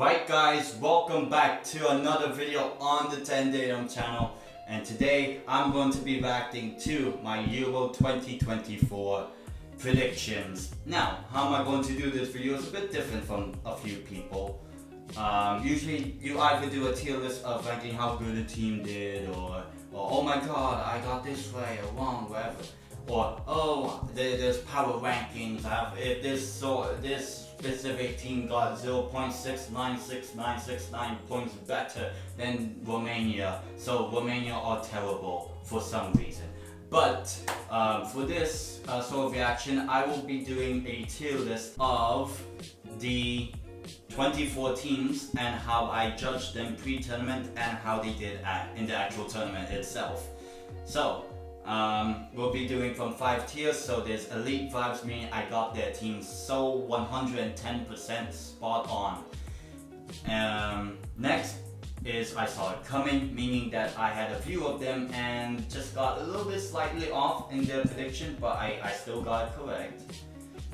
Right guys, welcome back to another video on the tendeitem channel, and today I'm going to be reacting to my Euro 2024 predictions. Now, how am I going to do this video is a bit different from a few people. Usually you either do a tier list of ranking how good a team did, or oh my god, I got this way or wrong, whatever. Or oh, there's power rankings. If this specific team got 0.696969 points better than Romania, so Romania are terrible for some reason. But for this sort of reaction, I will be doing a tier list of the 24 teams and how I judged them pre-tournament and how they did in the actual tournament itself. So we'll be doing from 5 tiers. So there's elite vibes, meaning I got their team so 110% spot on. Next is I saw it coming, meaning that I had a few of them and just got a little bit slightly off in their prediction, but I still got it correct.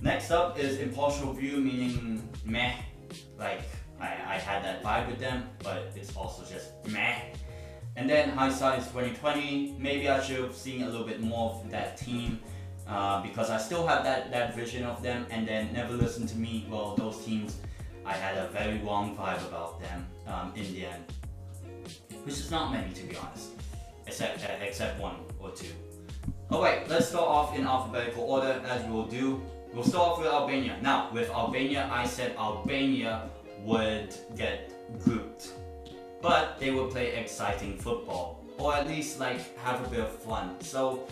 Next up is impartial view, meaning meh, like I had that vibe with them, but it's also just meh. And then hindsight is 2020. Maybe I should have seen a little bit more of that team because I still have that vision of them. And then never listened to me. Well, those teams, I had a very wrong vibe about them in the end, which is not many to be honest, except 1 or 2. Alright, let's start off in alphabetical order as we will do. We'll start off with Albania. Now, with Albania, I said Albania would get grouped, but they will play exciting football, or at least like have a bit of fun. So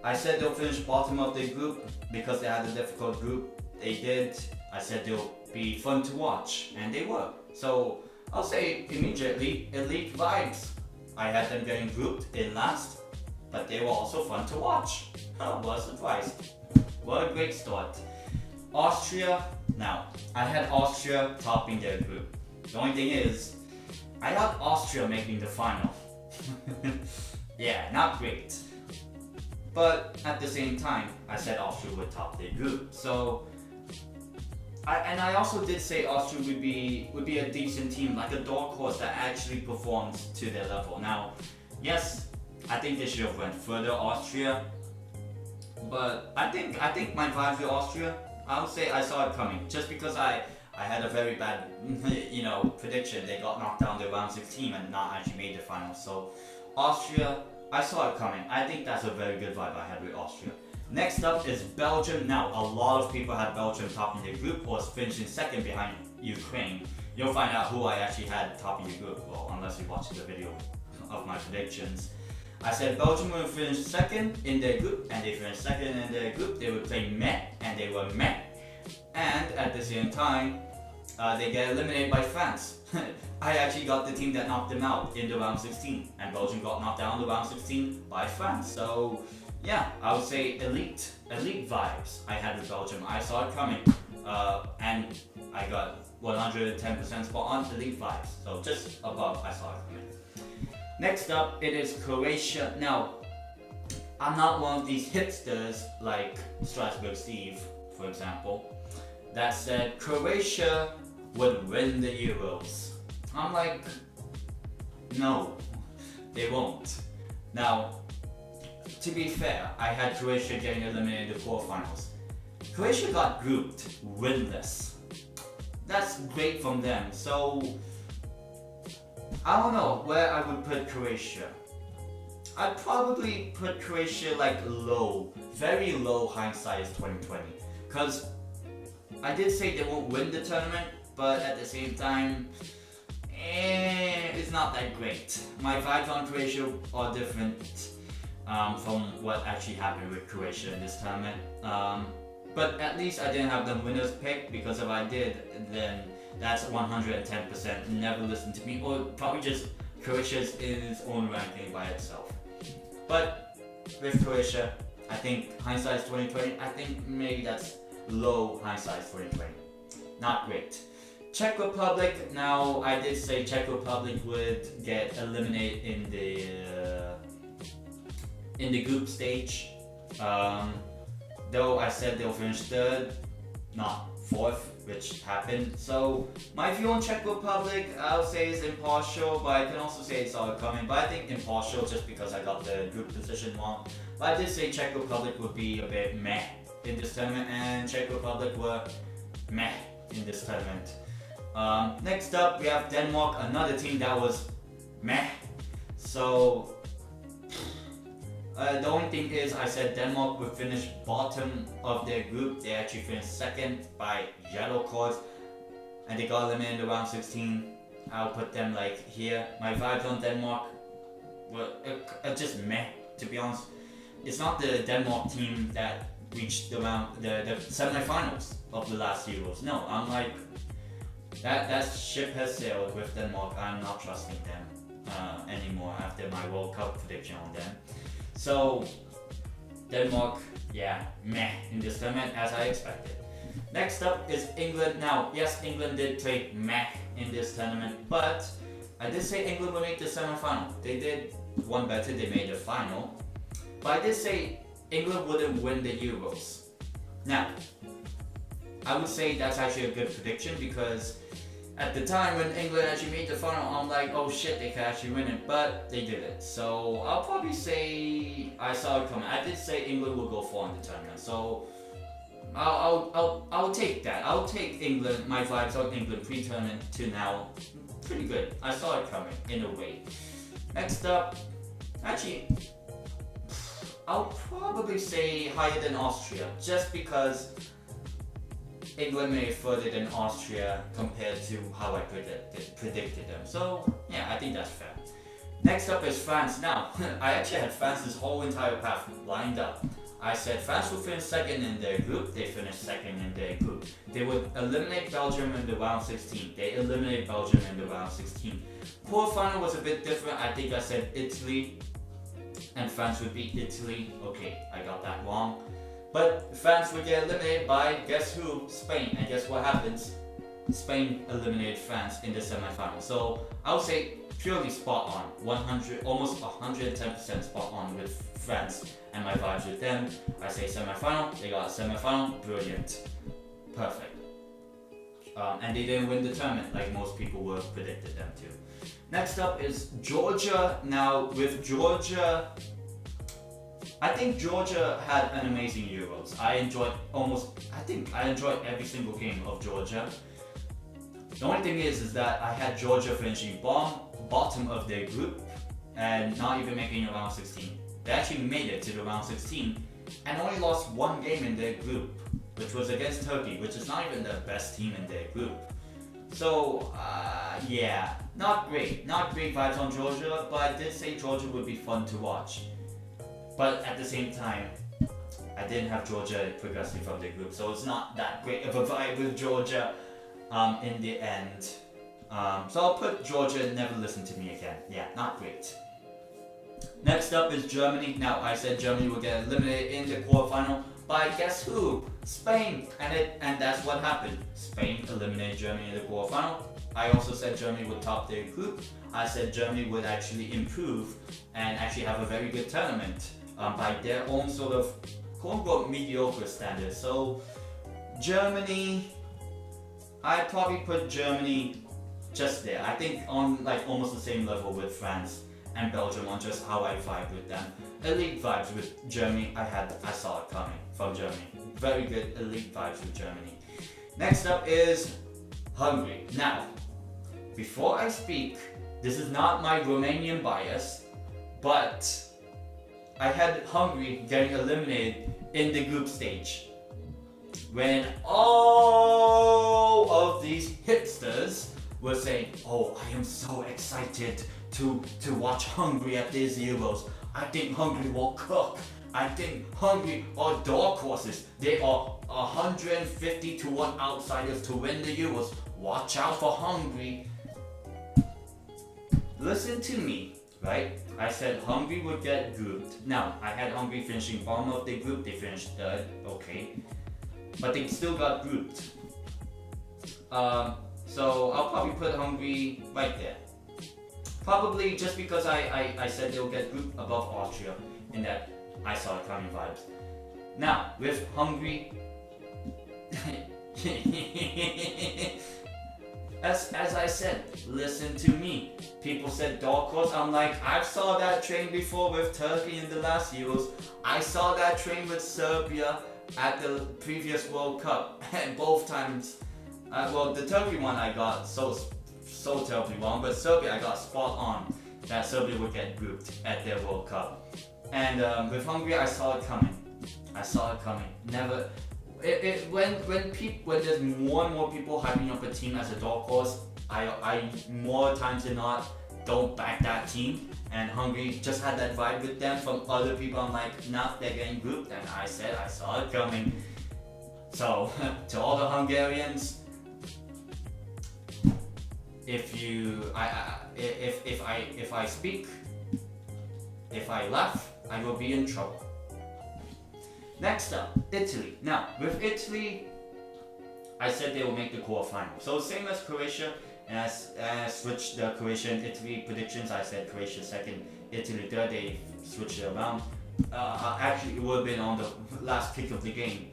I said they'll finish bottom of their group because they had a difficult group. They did. I said they'll be fun to watch, and they were. So I'll say immediately elite vibes. I had them getting grouped in last, but they were also fun to watch. What a surprise. What a great start. Austria. Now, I had Austria topping their group. The only thing is, I got Austria making the final. Yeah, not great. But at the same time, I said Austria would top their group. So, I also did say Austria would be a decent team, like a dark horse that actually performs to their level. Now, yes, I think they should have went further, Austria. But I think my vibes with Austria, I would say I saw it coming, just because I had a very bad, prediction. They got knocked down to round 16 and not actually made the final. So Austria, I saw it coming. I think that's a very good vibe I had with Austria. Next up is Belgium. Now, a lot of people had Belgium topping their group or finishing second behind Ukraine. You'll find out who I actually had topping the group, well, unless you watch the video of my predictions. I said Belgium would finish second in their group, and they finished second in their group. They would play meh, and they were meh. And at the same time, they get eliminated by France. I actually got the team that knocked them out in the round 16, and Belgium got knocked down in the round 16 by France. So yeah, I would say elite vibes I had with Belgium. I saw it coming, and I got 110% spot on elite vibes. So just above, I saw it coming. Next up, it is Croatia. Now, I'm not one of these hipsters like Strasbourg Steve, for example, that said Croatia would win the Euros. I'm like, no, they won't. Now, to be fair, I had Croatia getting eliminated in the quarterfinals. Croatia got grouped winless. That's great from them. So I don't know where I would put Croatia. I'd probably put Croatia like low, very low hindsight is 2020. Because I did say they won't win the tournament, but at the same time, it's not that great. My vibes on Croatia are different from what actually happened with Croatia in this tournament. But at least I didn't have them winners pick, because if I did, then that's 110%. Never listen to me, or probably just Croatia's in its own ranking by itself. But with Croatia, I think hindsight is 2020. I think maybe that's low hindsight is 2020. Not great. Czech Republic. Now, I did say Czech Republic would get eliminated in the group stage. Though I said they'll finish third, not fourth. which happened. So my view on Czech Republic, I'll say is impartial, but I can also say it's all coming. But I think impartial just because I got the group position wrong. But I did say Czech Republic would be a bit meh in this tournament, and Czech Republic were meh in this tournament. Next up, we have Denmark, another team that was meh. So the only thing is, I said Denmark would finish bottom of their group. They actually finished second by yellow cards, and they got eliminated in the round 16. I'll put them like here. My vibes on Denmark were just meh, to be honest. It's not the Denmark team that reached the semi-finals of the last Euros. No, I'm like, that ship has sailed with Denmark. I'm not trusting them anymore after my World Cup prediction on them. So Denmark, yeah, meh in this tournament as I expected. Next up is England. Now, yes, England did play meh in this tournament, but I did say England would make the semi-final. They did one better, they made the final. But I did say England wouldn't win the Euros. Now, I would say that's actually a good prediction because at the time when England actually made the final, I'm like, oh shit, they could actually win it, but they didn't. So I'll probably say I saw it coming. I did say England will go far in the tournament, so I'll take that. I'll take England. My vibes on England pre-tournament to now, pretty good. I saw it coming in a way. Next up, actually, I'll probably say higher than Austria, just because England made it further than Austria compared to how I predicted them. So yeah, I think that's fair. Next up is France. Now, I actually had France's whole entire path lined up. I said France would finish second in their group. They finished second in their group. They would eliminate Belgium in the round 16. They eliminated Belgium in the round 16. Quarterfinal was a bit different. I think I said Italy and France would beat Italy. Okay, I got that wrong. But France would get eliminated by, guess who? Spain. And guess what happens? Spain eliminated France in the semi-final. So I would say purely spot on. 100, almost 110% spot on with France and my vibes with them. I say semi-final. They got a semi-final. Brilliant. Perfect. And they didn't win the tournament like most people would have predicted them to. Next up is Georgia. Now with Georgia, I think Georgia had an amazing Euros. I enjoyed every single game of Georgia. The only thing is that I had Georgia finishing bottom of their group and not even making the round 16. They actually made it to the round 16 and only lost one game in their group, which was against Turkey, which is not even the best team in their group. So, yeah, not great. Not great vibes on Georgia, but I did say Georgia would be fun to watch. But at the same time, I didn't have Georgia progressing from the group, so it's not that great of a vibe with Georgia in the end. So I'll put Georgia, never listen to me again. Yeah, not great. Next up is Germany. Now, I said Germany would get eliminated in the quarterfinal by guess who? Spain. And that's what happened. Spain eliminated Germany in the quarterfinal. I also said Germany would top their group. I said Germany would actually improve and actually have a very good tournament by their own sort of quote-unquote mediocre standards. So Germany, I'd probably put Germany just there. I think on like almost the same level with France and Belgium on just how I vibe with them. Elite vibes with Germany, I saw it coming from Germany. Very good elite vibes with Germany. Next up is Hungary. Now, before I speak, this is not my Romanian bias, but I had Hungary getting eliminated in the group stage. When all of these hipsters were saying, oh, I am so excited to watch Hungary at these Euros. I think Hungary will cook. I think Hungary are dark horses. They are 150 to 1 outsiders to win the Euros. Watch out for Hungary. Listen to me, right? I said Hungary would get grouped. Now, I had Hungary finishing bottom of the group. They finished third, okay. But they still got grouped. So I'll probably put Hungary right there. Probably just because I said they'll get grouped above Austria in that I saw it coming vibes. Now, with Hungary, As I said, listen to me. People said dark horse. I'm like, I've saw that train before with Turkey in the last Euros. I saw that train with Serbia at the previous World Cup, and both times, well, the Turkey one I got so terribly wrong, but Serbia I got spot on that Serbia would get grouped at their World Cup. And with Hungary, I saw it coming. I saw it coming. Never. When there's more and more people hyping up a team as a dark horse, I more times than not don't back that team. And Hungary just had that vibe with them from other people. I'm like, nah, they're getting grouped, and I said I saw it coming. So to all the Hungarians, if I speak, if I laugh, I will be in trouble. Next up, Italy. Now, with Italy, I said they will make the quarterfinal. So same as Croatia, and I switched the Croatia and Italy predictions. I said Croatia second, Italy third. They switched it around. Actually, it would have been on the last kick of the game.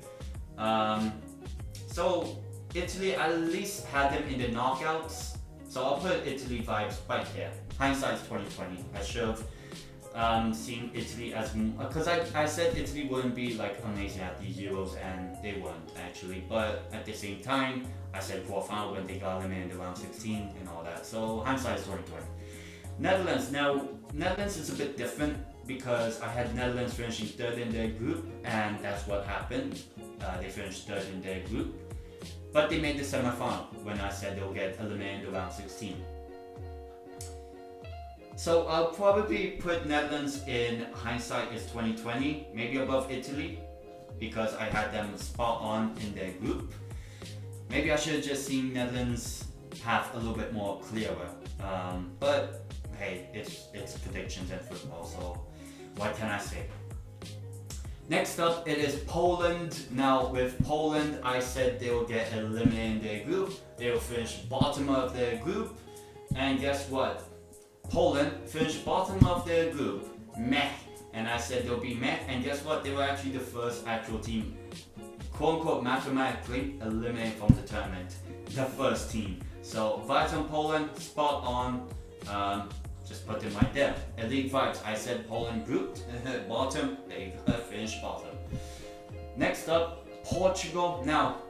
So Italy at least had them in the knockouts. So I'll put Italy vibes right there. Hindsight's 2020. I should have seen Italy as, because I said Italy wouldn't be like amazing at these Euros, and they weren't actually. But at the same time, I said quarterfinal when they got eliminated in the round 16 and all that. So hindsight is 2020. Netherlands. Now Netherlands is a bit different because I had Netherlands finishing third in their group, and that's what happened. They finished third in their group, but they made the semi-final when I said they'll get eliminated in the round 16. So I'll probably put Netherlands in hindsight is 2020, maybe above Italy, because I had them spot on in their group. Maybe I should have just seen Netherlands have a little bit more clearer. But hey, it's predictions and football, so what can I say? Next up, it is Poland. Now with Poland, I said they will get eliminated in their group. They will finish bottom of their group, and guess what? Poland finished bottom of their group, meh, and I said they'll be meh, and guess what? They were actually the first actual team, quote unquote, mathematically eliminated from the tournament, the first team. So vibes on Poland, spot on, just put them right there. Elite vibes, I said Poland grouped, bottom, they finished bottom. Next up, Portugal. Now,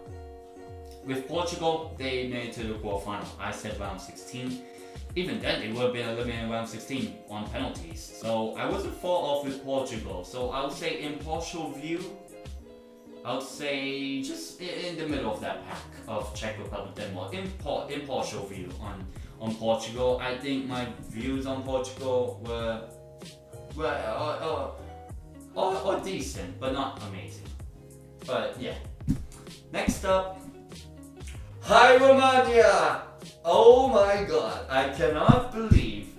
with Portugal, they made it to the quarterfinal. I said round 16. Even then, they would have been eliminated in round 16 on penalties. So I wasn't far off with Portugal. So I would say impartial view, I would say just in the middle of that pack of Czech Republic, Denmark. Impartial view on Portugal. I think my views on Portugal were decent, but not amazing. But yeah. Next up, hi Romania! Oh my god, I cannot believe.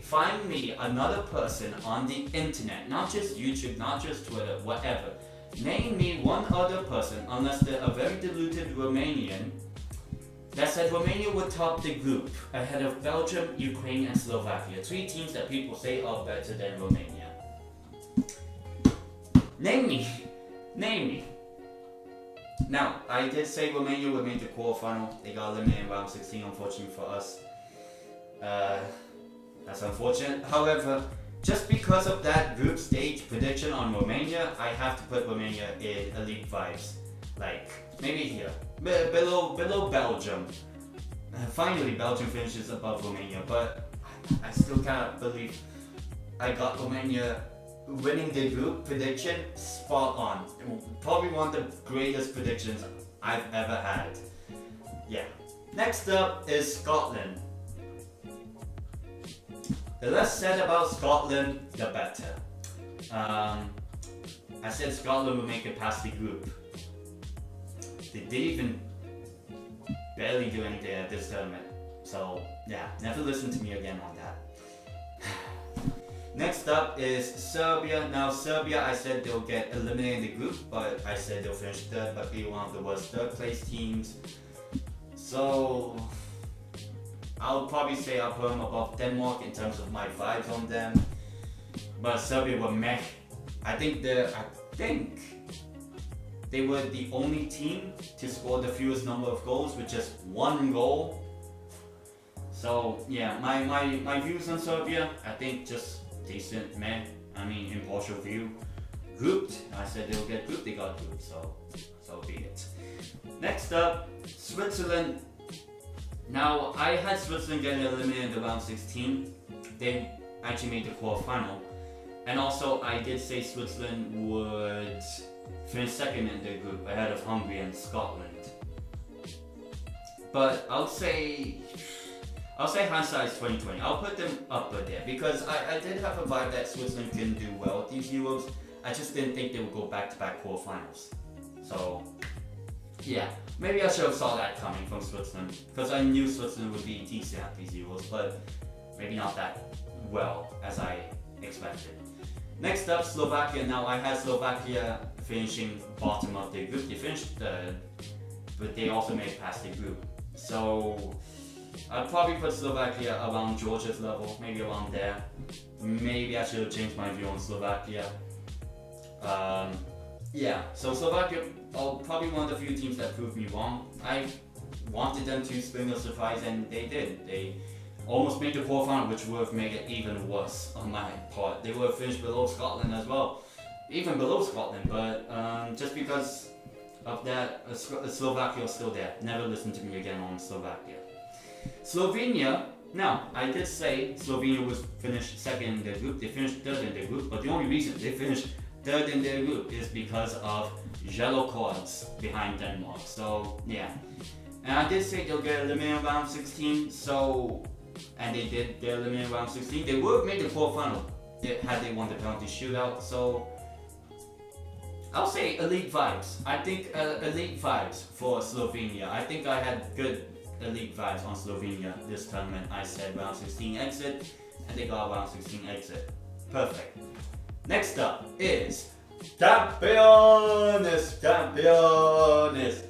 Find me another person on the internet, not just YouTube, not just Twitter, whatever. Name me one other person, unless they're a very diluted Romanian, that said Romania would top the group ahead of Belgium, Ukraine, and Slovakia. 3 teams that people say are better than Romania. Name me. Now, I did say Romania would make the quarterfinal. They got eliminated in round 16, unfortunately for us. That's unfortunate. However, just because of that group stage prediction on Romania, I have to put Romania in elite vibes. Like, maybe here, below Belgium. Finally, Belgium finishes above Romania, but I still cannot believe I got Romania winning the group prediction spot on. Probably one of the greatest predictions I've ever had. Yeah. Next up is Scotland. The less said about Scotland, the better. I said Scotland would make it past the group. They didn't even barely do anything at this tournament. So yeah, never listen to me again on that. Next up is Serbia. Now Serbia, I said they'll get eliminated in the group, but I said they'll finish third, but be one of the worst third place teams. So I'll probably say I'll put them above Denmark in terms of my vibes on them. But Serbia were meh. I think they were the only team to score the fewest number of goals with just 1 goal. So yeah, my views on Serbia, I think just decent, meh. I mean, impartial view. Grouped, I said they'll get grouped, they got grouped, so be it. Next up, Switzerland. Now, I had Switzerland getting eliminated in the round 16. They actually made the quarterfinal. And also, I did say Switzerland would finish second in their group ahead of Hungary and Scotland. But I'll say hindsight is 2020. I'll put them up there because I did have a vibe that Switzerland can do well at these Euros. I just didn't think they would go back-to-back quarterfinals. So, yeah, maybe I should have saw that coming from Switzerland because I knew Switzerland would be decent at these Euros, but maybe not that well as I expected. Next up, Slovakia. Now, I had Slovakia finishing bottom of their group. They finished third, but they also made it past the group. So, I'd probably put Slovakia around Georgia's level, maybe around there. Maybe I should have changed my view on Slovakia. Yeah, so Slovakia are probably one of the few teams that proved me wrong. I wanted them to spring a surprise, and they did. They almost made the quarterfinal, which would have made it even worse on my part. They would have finished below Scotland as well, even below Scotland, but just because of that, Slovakia is still there. Never listen to me again on Slovakia. Slovenia. Now, I did say Slovenia was finished second in their group. They finished third in their group, but the only reason they finished third in their group is because of yellow cards behind Denmark. So yeah, and I did say they'll get eliminated round 16. So, and they did. They're eliminated round 16. They would have made the quarterfinal had they won the penalty shootout. So I'll say elite vibes. I think elite vibes for Slovenia. I think I had good elite vibes on Slovenia this tournament. I said round 16 exit, and they got round 16 exit. Perfect. Next up is Campeones,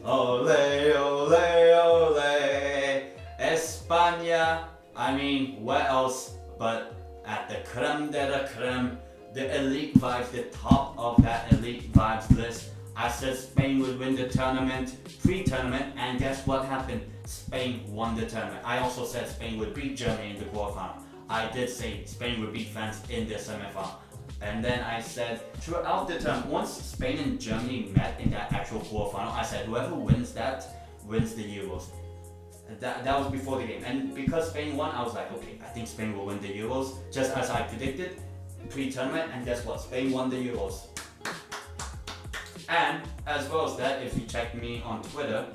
ole, ole, ole, España. I mean, where else but at the creme de la creme, the elite vibes, the top of that elite vibes list. I said Spain would win the tournament, pre-tournament, and guess what happened? Spain won the tournament. I also said Spain would beat Germany in the quarterfinal. I did say Spain would beat France in the semifinal. And then I said throughout the tournament, once Spain and Germany met in that actual quarterfinal, I said whoever wins that wins the Euros. That was before the game. And because Spain won, I was like, okay, I think Spain will win the Euros, just as I predicted pre-tournament. And guess what? Spain won the Euros. And as well as that, if you check me on Twitter,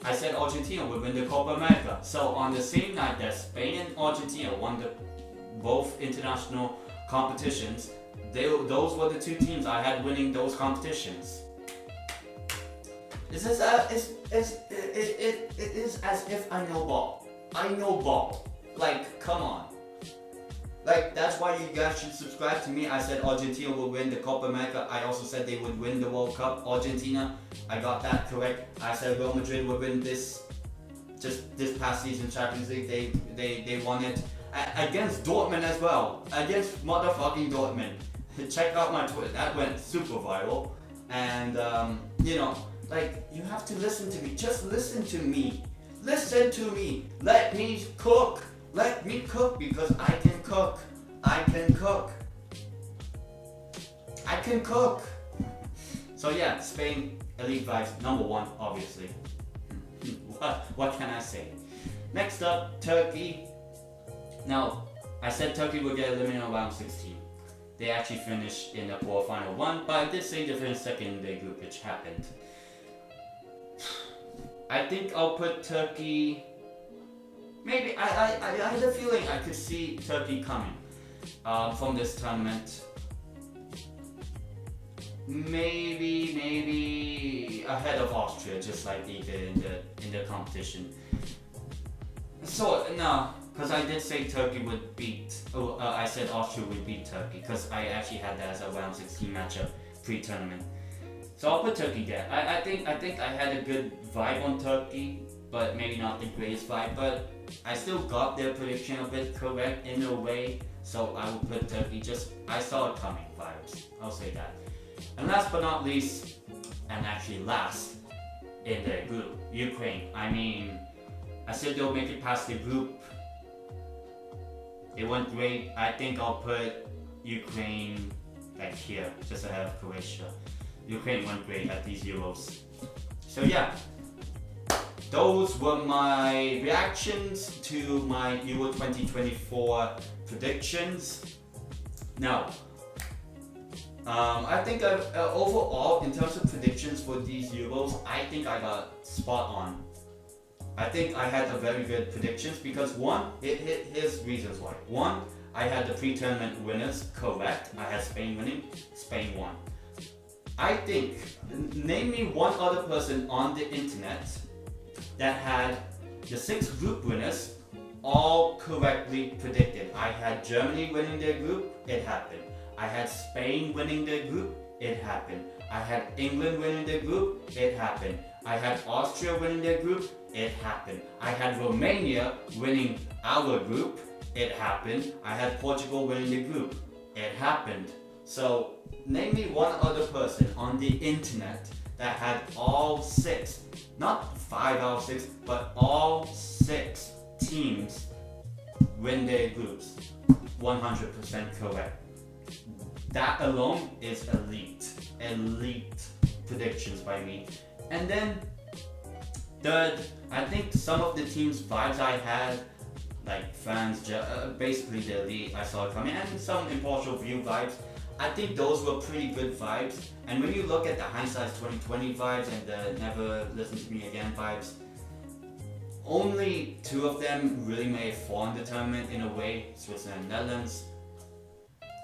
I said Argentina would win the Copa America. So on the same night that Spain and Argentina won both international competitions, those were the two teams I had winning those competitions. It is as if I know ball. I know ball. Like, come on. Like, that's why you guys should subscribe to me. I said Argentina will win the Copa America. I also said they would win the World Cup. Argentina, I got that correct. I said Real Madrid would win this past season Champions League. They won it against Dortmund as well. Against motherfucking Dortmund. Check out my Twitter. That went super viral. And you know, like, you have to listen to me. Just listen to me. Listen to me. Let me cook. Let me cook because I can cook. I can cook. I can cook. So yeah, Spain, elite vibes, number one, obviously. What can I say? Next up, Turkey. Now, I said Turkey would get eliminated in round 16. They actually finished in the quarterfinal one, but I did say they finished second in their group, which happened. I think I'll put Turkey. Maybe I had a feeling I could see Turkey coming from this tournament. Maybe ahead of Austria, just like they did in the competition. So no, because I did say Turkey would beat. I said Austria would beat Turkey because I actually had that as a round 16 matchup pre-tournament. So I'll put Turkey there. I think I had a good vibe on Turkey, but maybe not the greatest vibe. But I still got their prediction a bit correct in a way. So I will put Turkey. Just I saw it coming vibes. I'll say that. And last but not least, and actually last in their group. Ukraine, I mean, I said they'll make it past the group. It went great. I think I'll put Ukraine like here, just ahead of Croatia. Ukraine went great at these Euros. So yeah, those were my reactions to my Euro 2024 predictions. Now, I think overall, in terms of predictions for these Euros, I think I got spot on. I think I had a very good predictions because one, here's reasons why. One, I had the pre-tournament winners correct. I had Spain winning, Spain won. I think, name me one other person on the internet that had the 6 group winners all correctly predicted. I had Germany winning their group, it happened. I had Spain winning their group, it happened. I had England winning their group, it happened. I had Austria winning their group, it happened. I had Romania winning our group, it happened. I had Portugal winning the group, it happened. So name me one other person on the internet that had all 6, not 5 out of 6, but all 6 teams win their groups. 100% correct. That alone is elite predictions by me. And then third, I think some of the teams' vibes I had, like France, basically the elite, I saw it coming, and some impartial view vibes. I think those were pretty good vibes. And when you look at the hindsight 2020 vibes and the never listen to me again vibes, only 2 of them really may have fallen the tournament in a way, Switzerland and Netherlands.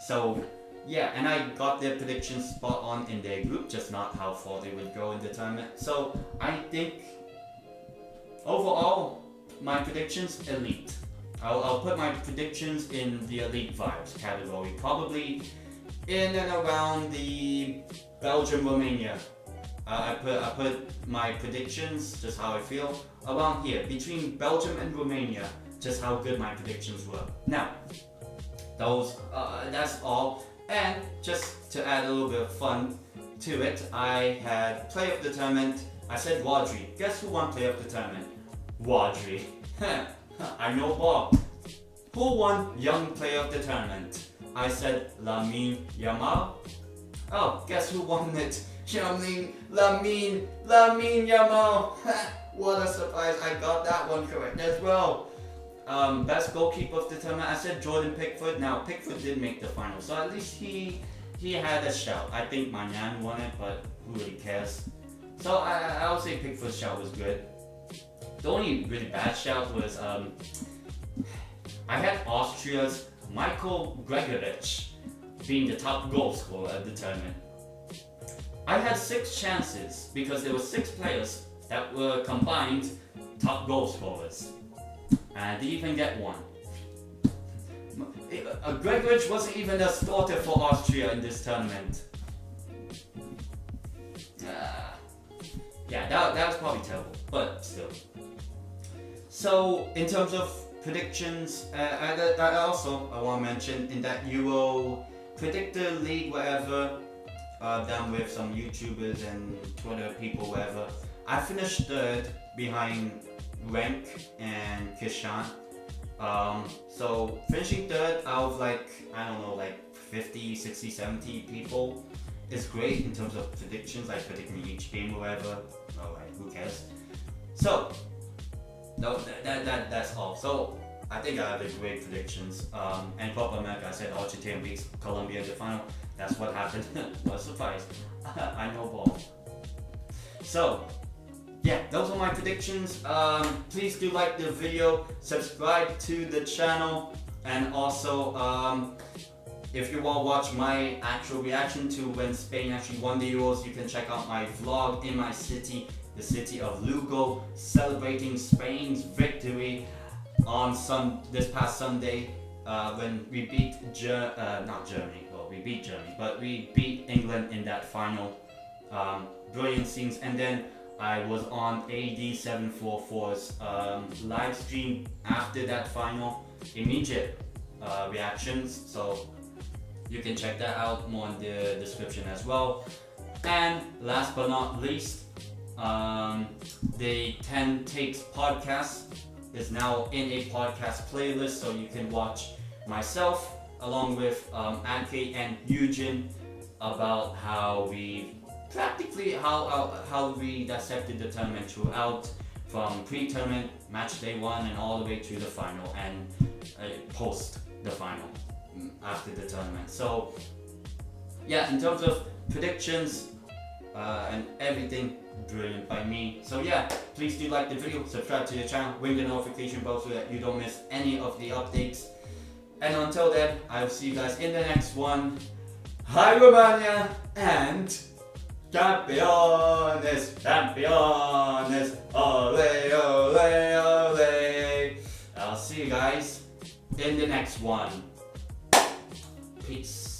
So yeah, and I got their predictions spot on in their group, just not how far they would go in the tournament. So I think overall, my predictions, elite. I'll put my predictions in the elite vibes category, probably in and around the Belgium-Romania. I put my predictions, just how I feel, around here, between Belgium and Romania, just how good my predictions were. Now, that's all. And just to add a little bit of fun to it, I had player of the tournament. I said Rodri. Guess who won player of the tournament? Rodri. I know ball. Who won young player of the tournament? I said Lamine Yamal. Oh, guess who won it? Lamine Yamal. What a surprise! I got that one correct as well. Best goalkeeper of the tournament, I said Jordan Pickford. Now Pickford did make the final, so at least he had a shout. I think Manyan won it, but who really cares? So I would say Pickford's shout was good. The only really bad shout was I had Austria's Michael Gregovic being the top goal scorer at the tournament. I had 6 chances because there were 6 players that were combined top goal scorers. And I didn't even get one. Gregovic wasn't even a starter for Austria in this tournament. Yeah, that was probably terrible, but still. So, in terms of predictions, I want to mention in that Euro Predictor League, whatever, done with some YouTubers and Twitter people, whatever, I finished 3rd behind Rank and Kishan. So finishing 3rd out of like 50, 60, 70 people is great in terms of predictions, like predicting each game or whatever. Alright, who cares? So no, that's all. So I think I have great predictions. And Copa America, I said Argentina beats Colombia in the final. That's what happened. What a surprise. I know ball. So yeah, those are my predictions. Please do like the video, subscribe to the channel, and also if you want to watch my actual reaction to when Spain actually won the Euros, you can check out my vlog in my city, the city of Lugo, celebrating Spain's victory on this past Sunday when we beat not Germany. Well, we beat Germany, but we beat England in that final. Brilliant scenes, and then I was on AD744's live stream after that final, immediate reactions, so you can check that out more in the description as well. And last but not least, the 10 Takes podcast is now in a podcast playlist, so you can watch myself along with Anke and Eugen about how we dissected the tournament throughout, from pre-tournament, match day 1, and all the way to the final and post the final after the tournament. So yeah, in terms of predictions and everything, brilliant by me. So yeah, please do like the video, subscribe to the channel, ring the notification bell so that you don't miss any of the updates. And until then, I will see you guys in the next one. Hi Romania and Campeones, Campeones, ole, ole, ole. I'll see you guys in the next one. Peace.